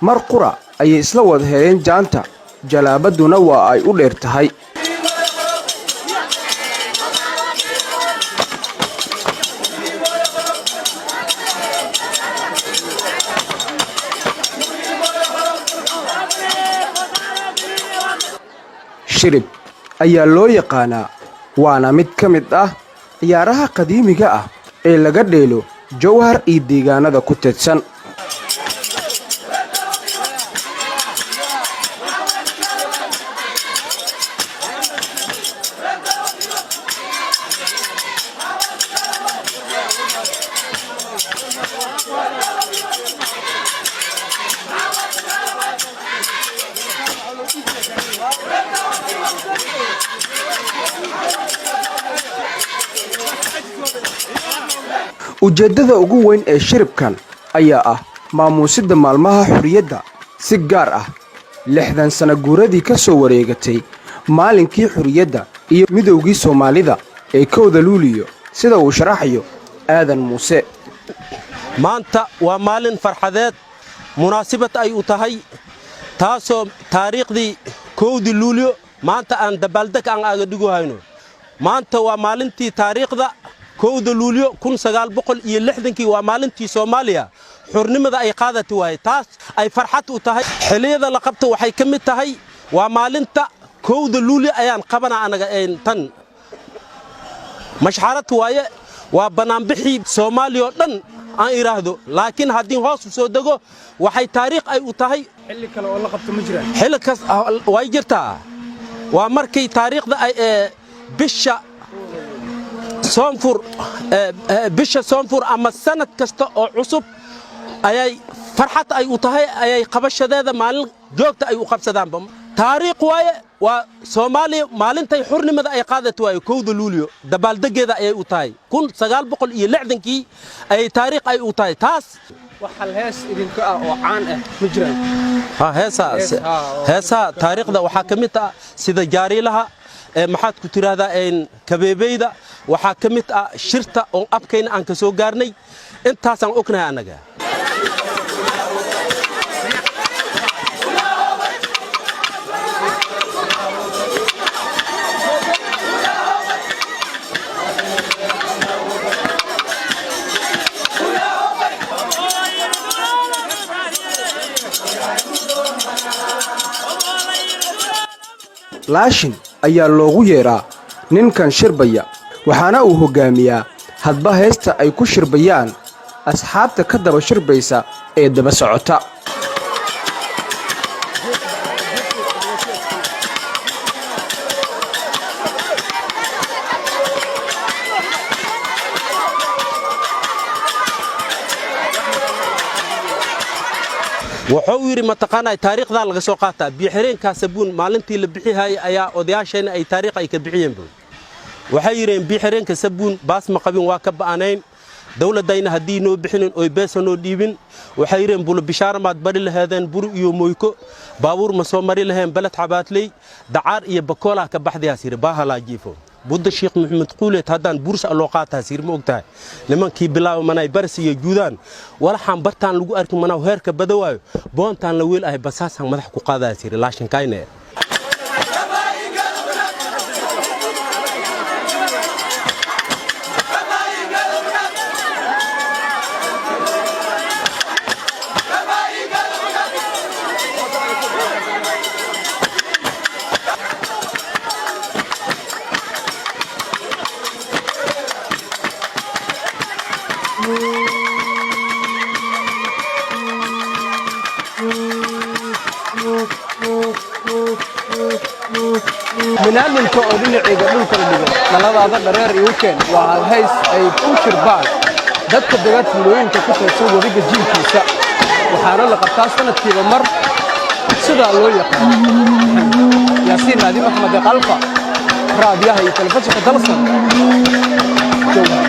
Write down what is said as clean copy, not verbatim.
mar qura ayay isla wada heleen jaanta jalaabaduna waa ay u dheer tahay. shirib ayaa loo yaqaanaa waana mid ka mid ah ciyaaraha qadiimiga ah ee laga dheelo jowhar iyo deegaanada ku teedsan. ujeeddada ugu weyn ee shiribkan ayaa ah maamuusidda maalmaha xurriyadda si gaar ah 60 sano guuradii ka soo wareegatay maalinkii xurriyadda iyo midowgii Soomaalida ee 1 Luulyo sida uu sharaxayo aadan muuse. maanta waa maalin farxadeed munaasabad ay u tahay taasoo taariikhdii 1 Luulyo maanta aan dabaaldeg aan aga dhigo hayno. maanta waa maalintii taariikhda 1 Luulyo 1960 waa maalintii Soomaaliya xornimada ay qaadatay waay taas ay farxad u tahay. xiliyada la qabto waxay ka mid tahay waa maalinta 1 Luulyo ayaan qabanaa anaga tan mashxarad waaye waa banaanbixii Soomaaliya oo dhan aan iraahdo laakiin haddii hoos u soo dago waxay taariikh ay u tahay xilli kale oo la qabto ma jiraan xilli kas way jirtaa waa markay taariikhda ay bisha soonfur ama sanad kasta oo cusub ayay farxad ay u tahay ayay qabashadeeda maalin joogta ay u qabsadaan. taariikh waaye waa Soomaaliya maalintay xornimada ay qaadatay waaye 1 Luulyo dabaaldegeeda ayay u tahay 1960 ay taariikh ay u tahay taas waxal hees idinka ah oo caan ah ma jiraan heesa taariikhda waxa kamid ah sida jaarilaha maxaad ku tiraahdaa kabeebeyda waxa kamid ah shirta oo abkayna aan ka soo gaarnay intaas aan ognahay anaga. laashin ayaa loogu yeeraa ninkan shirbaya waxaana uu hogaamiyaa hadba heesta ay ku shirbayaan asxaabta ka daba shirbaysa ee daba socota. wuxuu yiri mataqaanay taariikhda laga soo qaataa biixireenka sabuun maalintii la bixiyay ayaa odayaashayna ay taariikh ay ka bixiyeen waxay yireen biixireenka sabuun baas ma qabin waa ka baaanayn dawladayna hadii noo bixinin oo beeso noo dhiibin waxay yireen bulu bishaaramaad bari lahaadeen buru iyo mooyko baabuur ma soo mari laheen balad xabaatley dacaar iyo bakoola ka baxdayaas yiri baahala jiifo budda sheekh maxamed quuleed haddaan bursa loo qaataa sir ma ogtahay nimankii bilaaw manay barsi iyo juudaan walaxan bartaan lagu arki manaa heerka badawaayo boontaan la weel ay basaasan madax ku qaadaa sir laashin kayne minaaminka oo dhinacayga dhulka la dhigo naladaada dhareer iyo keen waa hays ay ku shirbaan dadka degan tuulooyinka ku teedsan wadiga jiilkiisa waxaana la qabtaa sanadkiiba mar sidaa loo yaqaan yaasiin naadi maxamed qalfa raadiyaha iyo telefishinka dalsan jowhar